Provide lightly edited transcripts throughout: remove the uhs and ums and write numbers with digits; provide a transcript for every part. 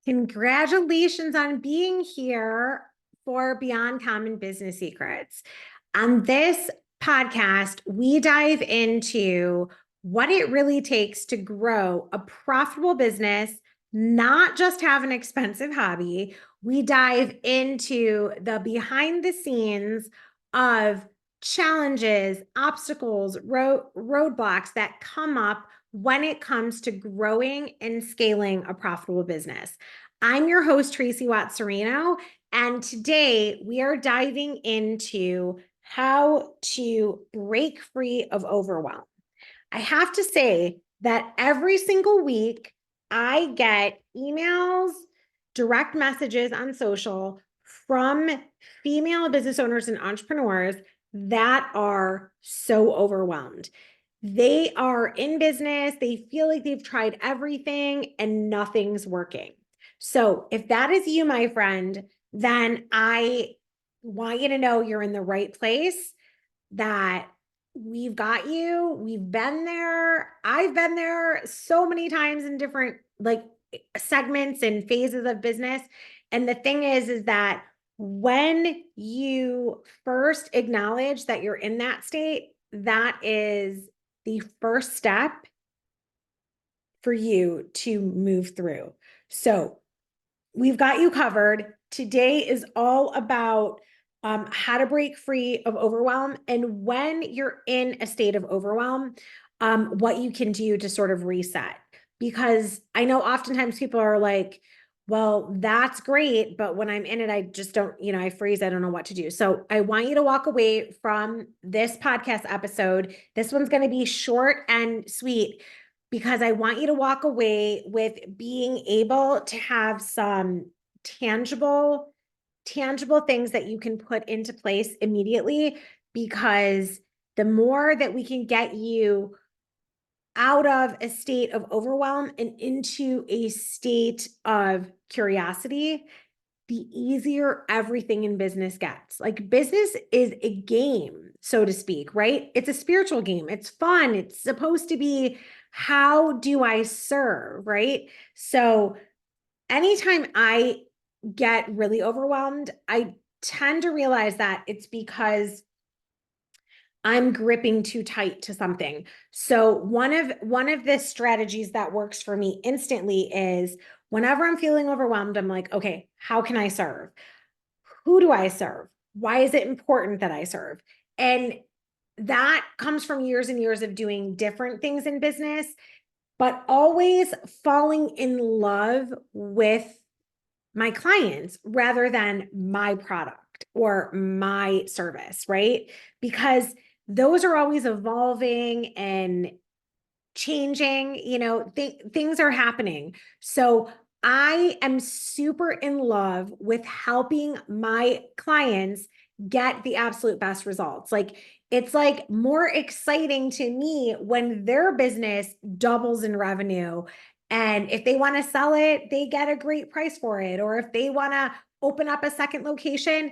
Congratulations on being here for Beyond Common Business Secrets. On this podcast, we dive into what it really takes to grow a profitable business, not just have an expensive hobby. We dive into the behind the scenes of challenges, obstacles, roadblocks that come up when it comes to growing and scaling a profitable business. I'm your host, Tracey Watts Cirino, and today we are diving into how to break free of overwhelm. I have to say that every single week I get emails, direct messages on social from female business owners and entrepreneurs that are so overwhelmed. They are in business, they feel like they've tried everything and nothing's working. So, if that is you, my friend, then I want you to know you're in the right place, that we've got you. We've been there. I've been there so many times in different segments and phases of business. And the thing is that when you first acknowledge that you're in that state, that is the first step for you to move through. So we've got you covered. Today is all about how to break free of overwhelm, and when you're in a state of overwhelm, what you can do to sort of reset. Because I know oftentimes people are like, well, that's great, but when I'm in it, I just don't, I freeze. I don't know what to do. So I want you to walk away from this podcast episode. This one's going to be short and sweet because I want you to walk away with being able to have some tangible things that you can put into place immediately, because the more that we can get you out of a state of overwhelm and into a state of curiosity, the easier everything in business gets. Like, business is a game, so to speak, right? It's a spiritual game. It's fun. It's supposed to be, how do I serve, right? So anytime I get really overwhelmed, I tend to realize that it's because I'm gripping too tight to something. So one of the strategies that works for me instantly is, whenever I'm feeling overwhelmed, I'm like, okay, how can I serve? Who do I serve? Why is it important that I serve? And that comes from years and years of doing different things in business, but always falling in love with my clients rather than my product or my service, right? Because those are always evolving and changing, things are happening. So I am super in love with helping my clients get the absolute best results. Like, it's like more exciting to me when their business doubles in revenue. And if they want to sell it, they get a great price for it. Or if they want to open up a second location,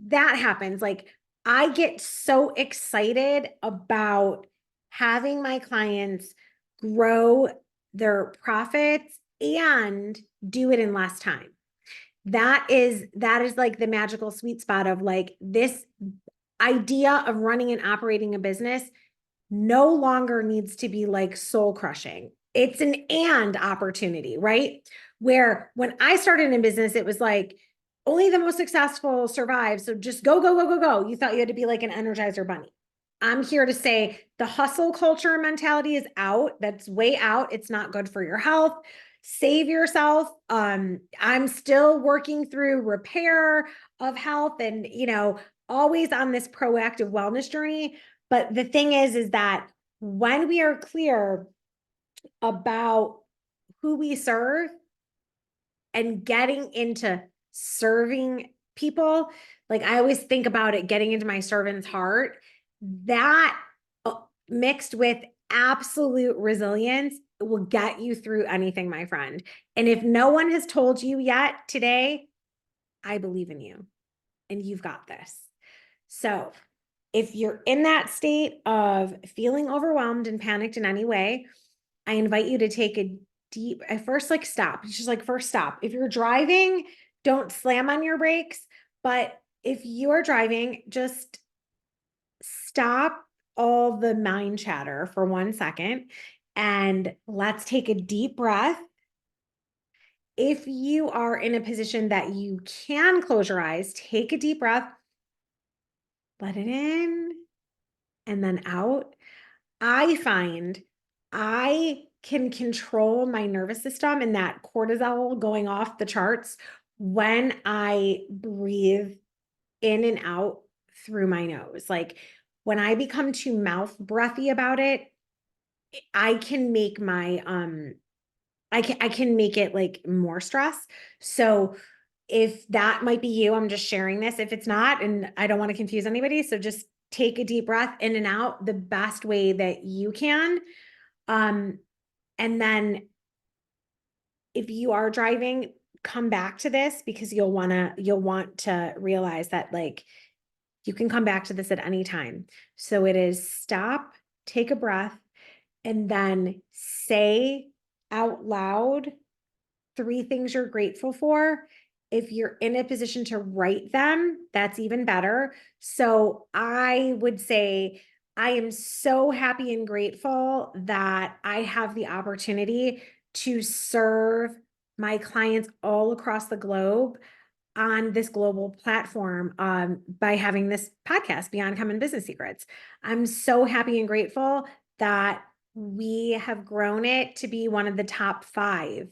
that happens. Like, I get so excited about having my clients grow their profits and do it in less time. That is like the magical sweet spot of like this idea of running and operating a business no longer needs to be like soul crushing. It's an and opportunity, right? Where when I started in business, it was like only the most successful survive. So just go, go, go, go, go. You thought you had to be like an Energizer bunny. I'm here to say the hustle culture mentality is out. That's way out. It's not good for your health. Save yourself. I'm still working through repair of health and, always on this proactive wellness journey. But the thing is that when we are clear about who we serve and getting into serving people, like, I always think about it, getting into my servant's heart, that mixed with absolute resilience will get you through anything, my friend. And if no one has told you yet today, I believe in you and you've got this. So if you're in that state of feeling overwhelmed and panicked in any way, I invite you to take a deep, at first, like stop. It's just like first stop. If you're driving, don't slam on your brakes. But if you're driving, just stop all the mind chatter for 1 second and let's take a deep breath. If you are in a position that you can close your eyes, take a deep breath, let it in and then out. I find I can control my nervous system and that cortisol going off the charts when I breathe in and out through my nose. Like when I become too mouth breathy about it, I can make my I can make it like more stress. So if that might be you, I'm just sharing this. If it's not, and I don't want to confuse anybody, so just take a deep breath in and out the best way that you can. And then if you are driving, come back to this because you'll want to realize that like you can come back to this at any time. So it is stop, take a breath, and then say out loud 3 things you're grateful for. If you're in a position to write them, that's even better. So I would say, I am so happy and grateful that I have the opportunity to serve my clients all across the globe on this global platform by having this podcast, Beyond Common Business Secrets. I'm so happy and grateful that we have grown it to be one of the top 5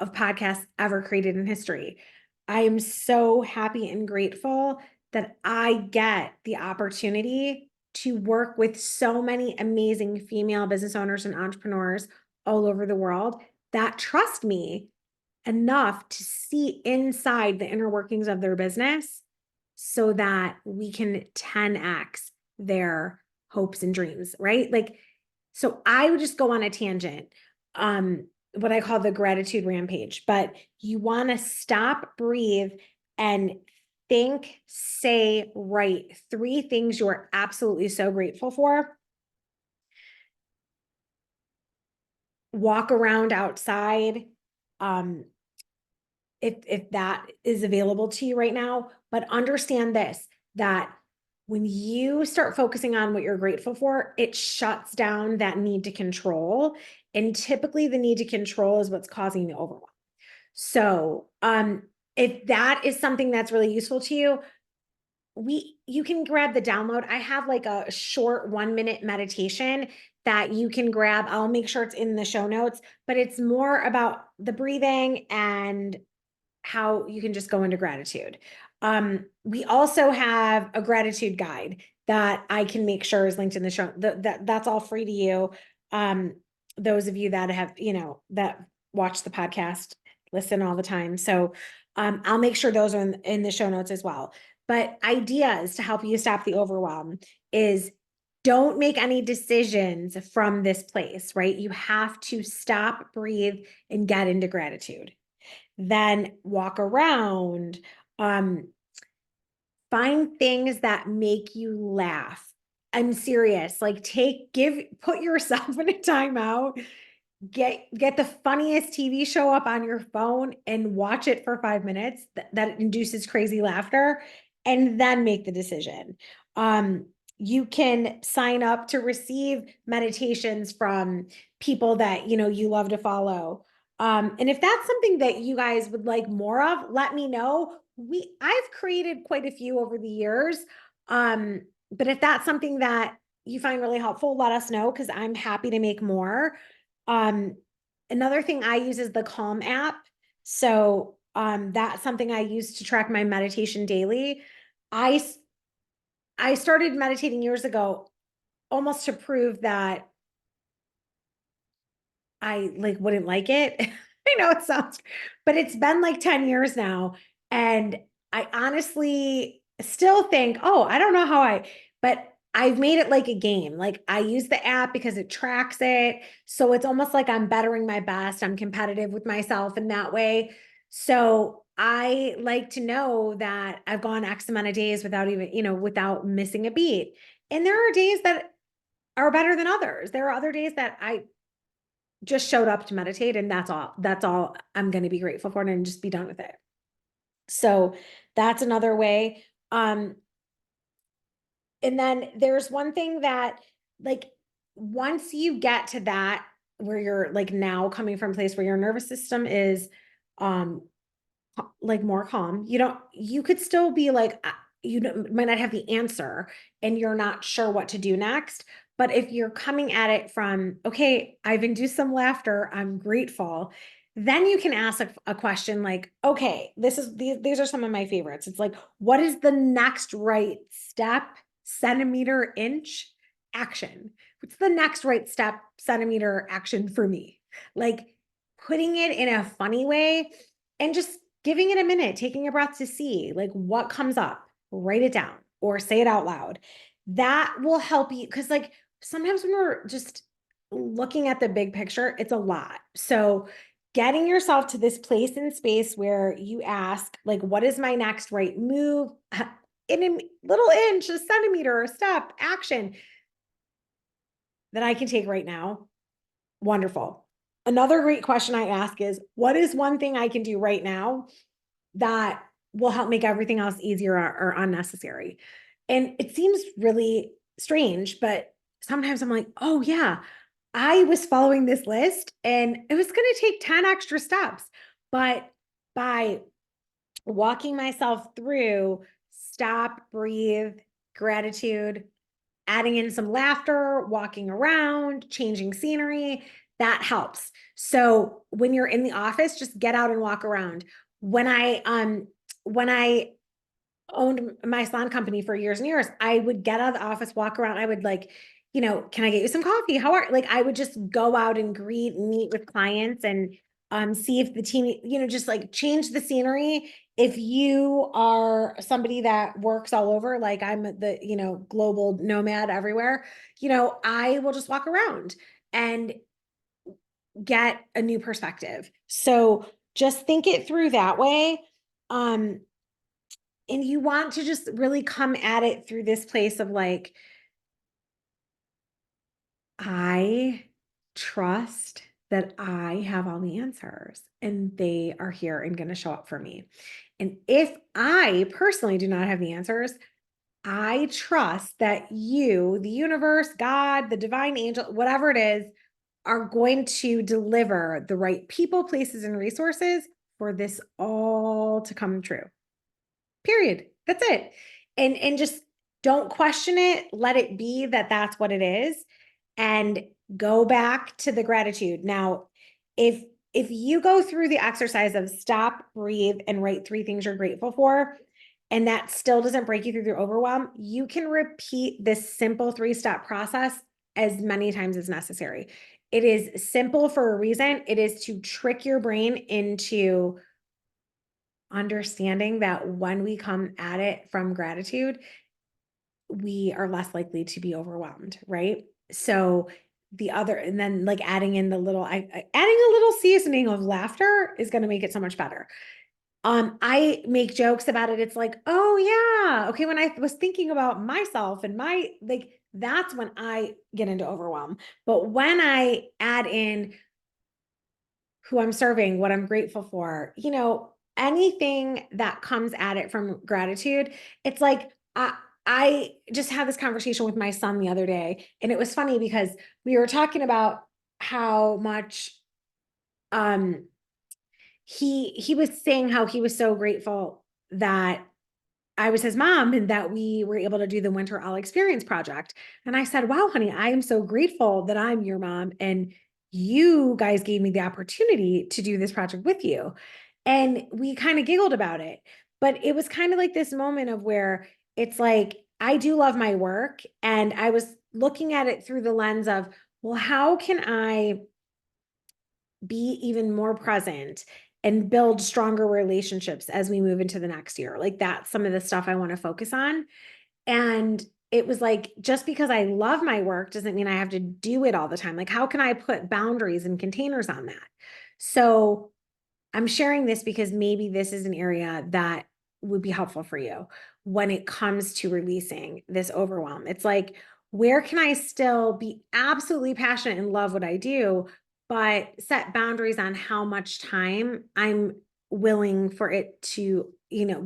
of podcasts ever created in history. I am so happy and grateful that I get the opportunity to work with so many amazing female business owners and entrepreneurs all over the world that trust me enough to see inside the inner workings of their business so that we can 10x their hopes and dreams, right? Like, so I would just go on a tangent, what I call the gratitude rampage, but you want to stop, breathe, and think, say, write 3 things you're absolutely so grateful for. Walk around outside. If that is available to you right now, but understand this, that when you start focusing on what you're grateful for, it shuts down that need to control. And typically the need to control is what's causing the overwhelm. So, if that is something that's really useful to you, you can grab the download. I have like a short 1-minute meditation that you can grab. I'll make sure it's in the show notes, but it's more about the breathing and how you can just go into gratitude. We also have a gratitude guide that I can make sure is linked in the show. That's all free to you. Those of you that have, that watch the podcast, listen all the time. So I'll make sure those are in the show notes as well. But ideas to help you stop the overwhelm is don't make any decisions from this place, right? You have to stop, breathe, and get into gratitude. Then walk around, find things that make you laugh. I'm serious. Like put yourself in a timeout, get the funniest TV show up on your phone and watch it for 5 minutes that induces crazy laughter, and then make the decision. You can sign up to receive meditations from people that you love to follow. And if that's something that you guys would like more of, let me know. I've created quite a few over the years. But if that's something that you find really helpful, let us know because I'm happy to make more. Another thing I use is the Calm app. So that's something I use to track my meditation daily. I started meditating years ago almost to prove that I wouldn't like it. I know it sounds, but it's been like 10 years now. And I honestly still think, oh, I don't know but I've made it like a game. Like I use the app because it tracks it. So it's almost like I'm bettering my best. I'm competitive with myself in that way. So I like to know that I've gone X amount of days without even, without missing a beat. And there are days that are better than others. There are other days that just showed up to meditate, and that's all I'm going to be grateful for, and just be done with it. So that's another way. And then there's one thing that, like, once you get to that, where you're like now coming from a place where your nervous system is, um, like more calm, you could still be like, might not have the answer and you're not sure what to do next. But if you're coming at it from, okay, I've induced some laughter, I'm grateful, then you can ask a question like, okay, these are some of my favorites. It's like, what is the next right step, centimeter, inch, action? What's the next right step, centimeter, action for me? Like, putting it in a funny way and just giving it a minute, taking a breath to see like what comes up, write it down or say it out loud. That will help you, because like sometimes when we're just looking at the big picture, it's a lot. So getting yourself to this place and space where you ask, like, what is my next right move in a little inch, a centimeter, a step, action that I can take right now? Wonderful. Another great question I ask is, what is one thing I can do right now that will help make everything else easier or unnecessary? And it seems really strange, but sometimes I'm like, oh yeah, I was following this list and it was going to take 10 extra steps. But by walking myself through stop, breathe, gratitude, adding in some laughter, walking around, changing scenery, that helps. So when you're in the office, just get out and walk around. When I owned my salon company for years and years, I would get out of the office, walk around. I would like, can I get you some coffee? Like I would just go out and greet and meet with clients and see if the team, just like change the scenery. If you are somebody that works all over, like I'm the, global nomad everywhere, I will just walk around and get a new perspective. So just think it through that way. And you want to just really come at it through this place of like, I trust that I have all the answers and they are here and going to show up for me. And if I personally do not have the answers, I trust that you, the universe, God, the divine angel, whatever it is, are going to deliver the right people, places, and resources for this all to come true. Period. That's it. And just don't question it. Let it be that that's what it is, and go back to the gratitude. Now, if you go through the exercise of stop, breathe, and write 3 things you're grateful for, and that still doesn't break you through the overwhelm, you can repeat this simple 3-step process as many times as necessary. It is simple for a reason. It is to trick your brain into understanding that when we come at it from gratitude, we are less likely to be overwhelmed, right? So and then like adding in adding a little seasoning of laughter is going to make it so much better. I make jokes about it. It's like, oh yeah, okay. When I was thinking about myself and that's when I get into overwhelm. But when I add in who I'm serving, what I'm grateful for, anything that comes at it from gratitude, it's like, I just had this conversation with my son the other day, and it was funny because we were talking about how much, he was saying how he was so grateful that I was his mom and that we were able to do the Winter All Experience project. And I said, wow, honey, I am so grateful that I'm your mom and you guys gave me the opportunity to do this project with you. And we kind of giggled about it. But it was kind of like this moment of where it's like, I do love my work. And I was looking at it through the lens of, well, how can I be even more present and build stronger relationships as we move into the next year? Like that's some of the stuff I want to focus on. And it was like, just because I love my work doesn't mean I have to do it all the time. Like, how can I put boundaries and containers on that? So I'm sharing this because maybe this is an area that would be helpful for you when it comes to releasing this overwhelm. It's like, where can I still be absolutely passionate and love what I do, but set boundaries on how much time I'm willing for it to,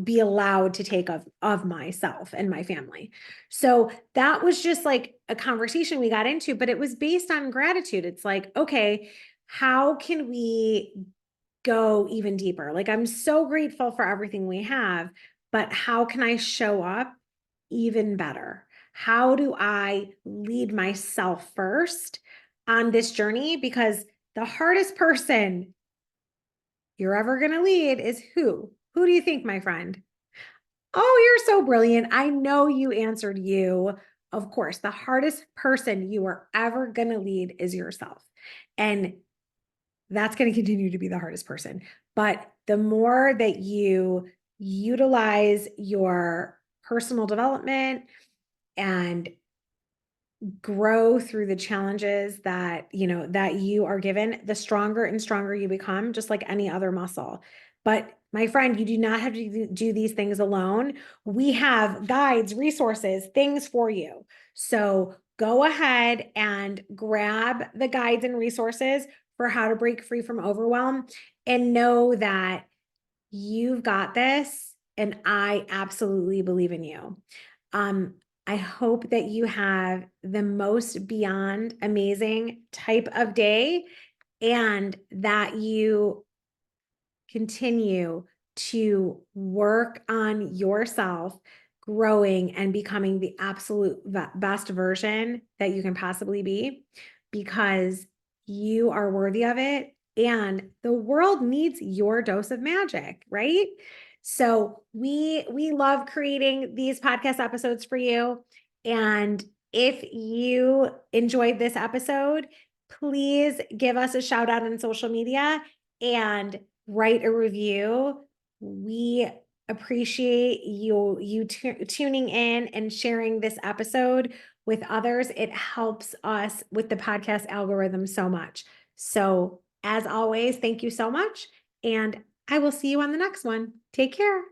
be allowed to take of myself and my family. So that was just like a conversation we got into, but it was based on gratitude. It's like, okay, how can we go even deeper? Like, I'm so grateful for everything we have, but how can I show up even better? How do I lead myself first on this journey? Because the hardest person you're ever going to lead is who? Who do you think, my friend? Oh, you're so brilliant. I know you answered you. Of course, the hardest person you are ever going to lead is yourself. And that's going to continue to be the hardest person. But the more that you utilize your personal development and grow through the challenges that you are given, the stronger and stronger you become, just like any other muscle. But my friend, you do not have to do these things alone. We have guides, resources, things for you. So go ahead and grab the guides and resources for how to break free from overwhelm, and know that you've got this, and I absolutely believe in you. Um, I hope that you have the most beyond amazing type of day, and that you continue to work on yourself, growing and becoming the absolute best version that you can possibly be, because you are worthy of it. And the world needs your dose of magic, right? So we love creating these podcast episodes for you. And if you enjoyed this episode, please give us a shout out on social media and write a review. We appreciate you tuning in and sharing this episode with others. It helps us with the podcast algorithm so much. So, as always, thank you so much. And I will see you on the next one. Take care.